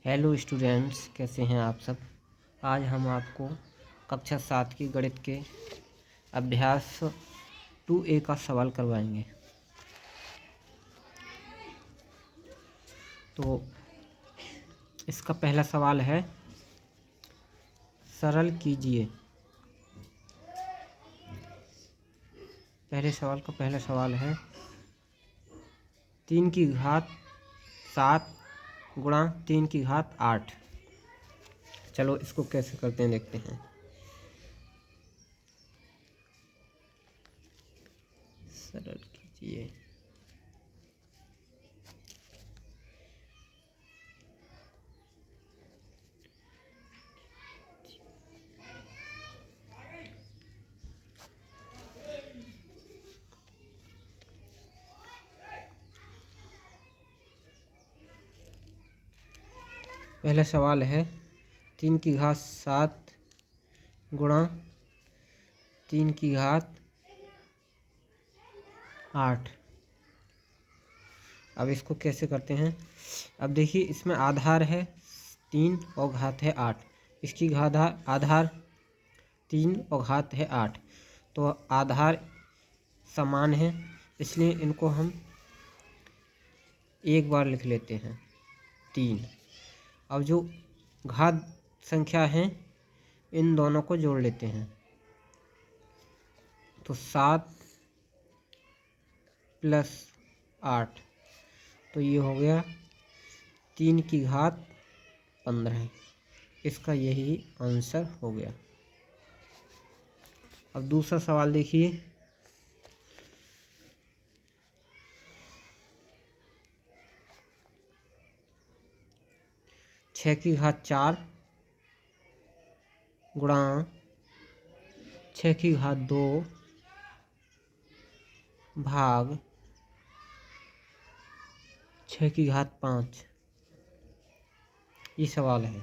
Hello students, कैसे हैं आप सब। आज हम आपको कक्षा 7 की गणित के अभ्यास 2A का सवाल करवाएंगे। तो इसका पहला सवाल है, सरल कीजिए। पहले सवाल का पहला सवाल है 3 की घात 7 गुणा 3 की घात 8। चलो इसको कैसे करते हैं देखते हैं। सरल कीजिए। पहला सवाल है 3 की घात 7 गुणा 3 की घात 8। अब इसको कैसे करते हैं। अब देखिए, इसमें आधार है 3 और घात है 8। इसकी आधार 3 और घात है 8, तो आधार समान है, इसलिए इनको हम एक बार लिख लेते हैं 3। अब जो घात संख्या है इन दोनों को जोड़ लेते हैं, तो 7 + 8, तो ये हो गया 3 की घात 15। इसका यही आंसर हो गया। अब दूसरा सवाल देखिए, छः की घात 4 गुणा 6 की घात 2 भाग 6 की घात 5। ये सवाल है,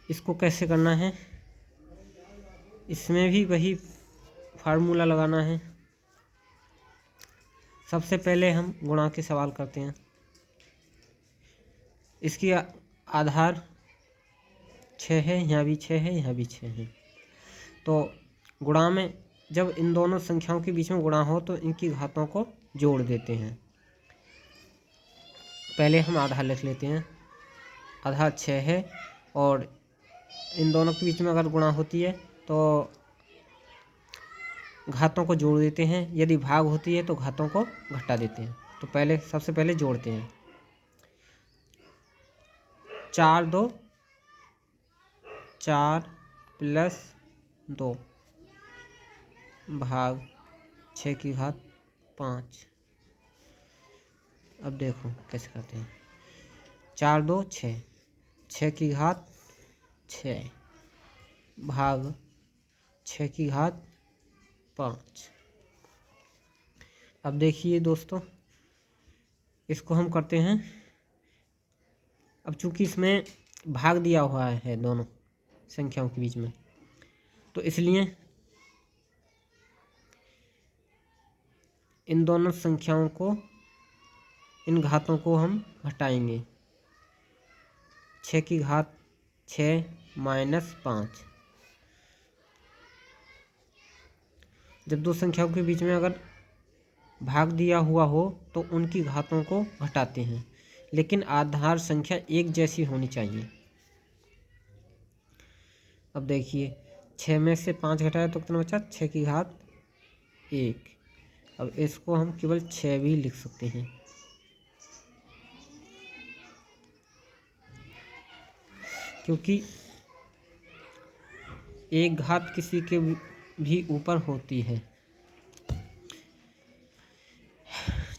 इसको कैसे करना है। इसमें भी वही फार्मूला लगाना है। सबसे पहले हम गुणा के सवाल करते हैं। इसकी आधार 6 है, यहाँ भी 6 है, यहाँ भी 6 है। तो गुणा में जब इन दोनों संख्याओं के बीच में गुणा हो तो इनकी घातों को जोड़ देते हैं। पहले हम आधार लिख लेते हैं। आधार 6 है और इन दोनों के बीच में अगर गुणा होती है तो घातों को जोड़ देते हैं, यदि भाग होती है तो घातों को घटा देते हैं। तो सबसे पहले जोड़ते हैं। 4 2 4 + 2 भाग 6 की घात 5। अब देखो कैसे करते हैं। 4 2 6, 6 की घात 6 भाग 6 की घात 5। अब देखिए दोस्तों, इसको हम करते हैं। अब चूंकि इसमें भाग दिया हुआ है दोनों संख्याओं के बीच में, तो इसलिए इन दोनों संख्याओं को, इन घातों को हम घटाएंगे। 6 की घात 6 - 5। जब दो संख्याओं के बीच में अगर भाग दिया हुआ हो तो उनकी घातों को घटाते हैं, लेकिन आधार संख्या एक जैसी होनी चाहिए। अब देखिए, 6 में से 5 घटाया तो कितना बचा, 6 की घात 1। अब इसको हम केवल 6 भी लिख सकते हैं, क्योंकि एक घात किसी के भी ऊपर होती है।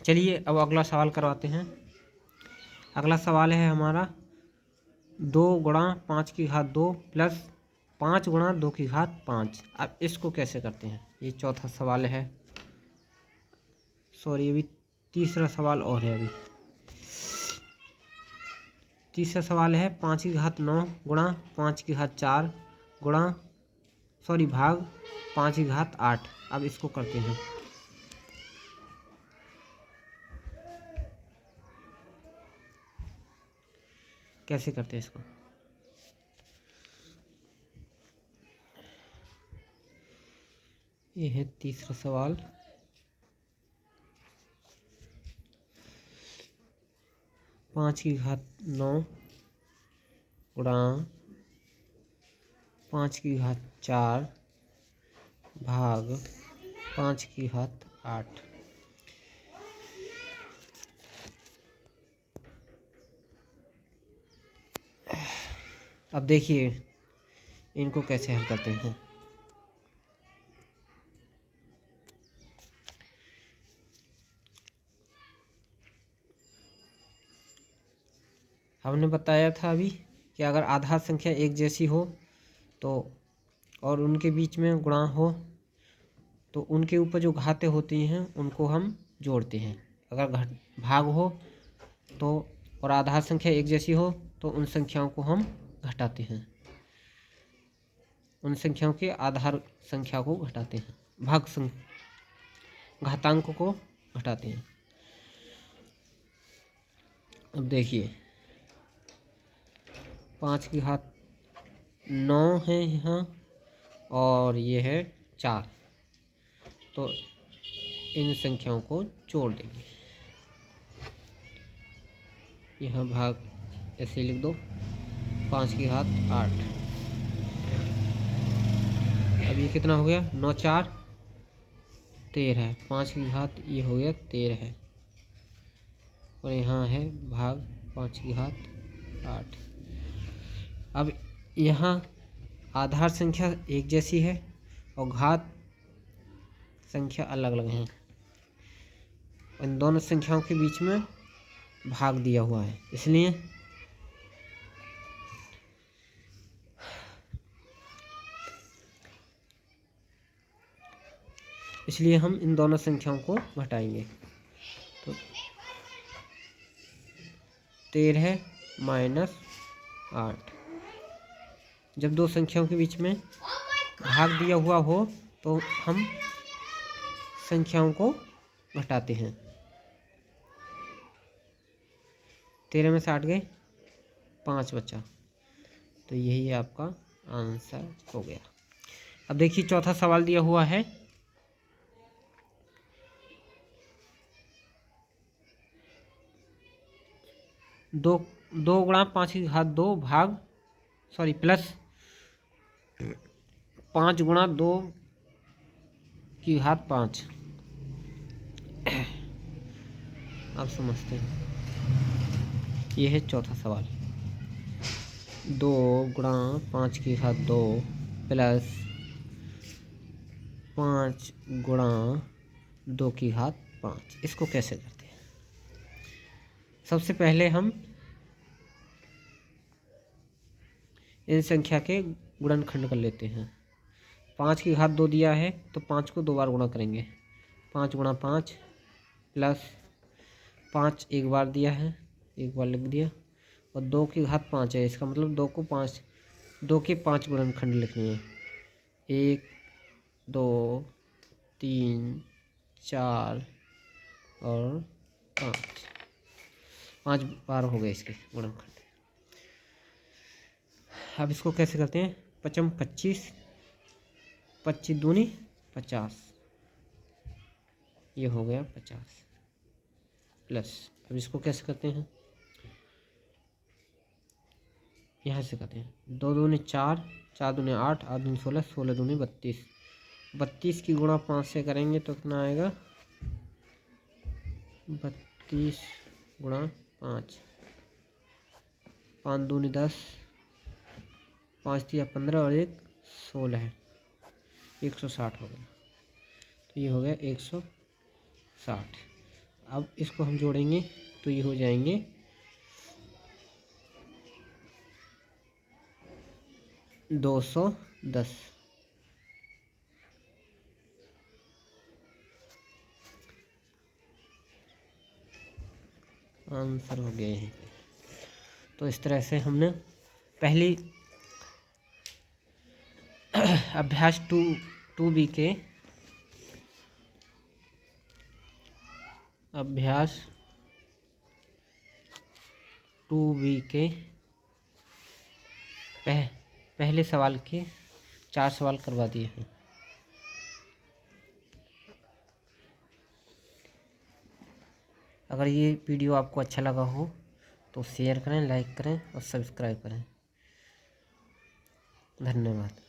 चलिए अब अगला सवाल करवाते हैं। अगला सवाल है हमारा 2 गुणा 5 की घात 2 + 5 गुणा 2 की घात 5। अब इसको कैसे करते हैं, ये चौथा सवाल है। सॉरी, अभी तीसरा सवाल और है। अभी तीसरा सवाल है 5 की घात 9 गुणा 5 की घात 4 भाग 5 की घात 8। अब इसको करते हैं। कैसे करते हैं इसको। ये है तीसरा सवाल। पाँच की घात 9 गुणा 5 की घात 4 भाग 5 की घात 8। अब देखिए इनको कैसे हल करते हैं। हमने बताया था अभी कि अगर आधार संख्या एक जैसी हो तो और उनके बीच में गुणा हो तो उनके ऊपर जो घातें होती हैं उनको हम जोड़ते हैं। अगर भाग हो तो और आधार संख्या एक जैसी हो तो उन संख्याओं को हम घटाते हैं, उन संख्याओं के आधार संख्या को घटाते हैं, घातांक को घटाते हैं। अब देखिए 5 की घात 9 है यहाँ और ये है 4, तो इन संख्याओं को जोड़ देंगे। यहाँ भाग ऐसे लिख दो 5 की घात 8। अब ये कितना हो गया 9 4 13, 5 की घात ये हो गया 13 और यहाँ है भाग 5 की घात 8। अब यहाँ आधार संख्या एक जैसी है और घात संख्या अलग अलग हैं। इन दोनों संख्याओं के बीच में भाग दिया हुआ है, इसलिए हम इन दोनों संख्याओं को घटाएंगे। तो 13 माइनस 8। जब दो संख्याओं के बीच में भाग दिया हुआ हो तो हम संख्याओं को घटाते हैं। 13 में से 8 गए 5 बचा, तो यही आपका आंसर हो गया। अब देखिए चौथा सवाल दिया हुआ है दो गुणा 5 की घात 2 भाग प्लस 5 गुणा 2 की घात 5। अब समझते हैं। यह है चौथा सवाल। 2 गुणा 5 की घात 2 प्लस 5 गुणा 2 की घात 5। इसको कैसे करते हैं। सबसे पहले हम इन संख्या के गुणनखंड कर लेते हैं। 5 की घात 2 दिया है तो 5 को 2 बार गुणा करेंगे। 5 गुणा 5 प्लस 5 एक बार दिया है, एक बार लिख दिया, और 2 की घात 5 है। इसका मतलब 2 के 5 गुणनखंड लिखने हैं। 1 2 3 4 और 5 बार हो गए इसके गुणनखंड। अब इसको कैसे करते हैं। 5 25, 25 दूनी 50, ये हो गया 50 प्लस। अब इसको कैसे करते हैं, यहाँ से करते हैं। 2 दूनी 4, 4 दूनी 8, 8 दूनी 16, 16 दूनी 32। 32 की गुणा 5 से करेंगे तो कितना आएगा 32 गुणा 5, 5 दूनी 10, 5 दिया 15 और 1 16 है, 160 हो गया। तो ये हो गया 160। अब इसको हम जोड़ेंगे तो ये हो जाएंगे 210। आंसर हो गए हैं। तो इस तरह से हमने पहली अभ्यास 2B के अभ्यास 2B के पहले सवाल के 4 सवाल करवा दिए हैं। अगर ये वीडियो आपको अच्छा लगा हो तो शेयर करें, लाइक करें और सब्सक्राइब करें। धन्यवाद।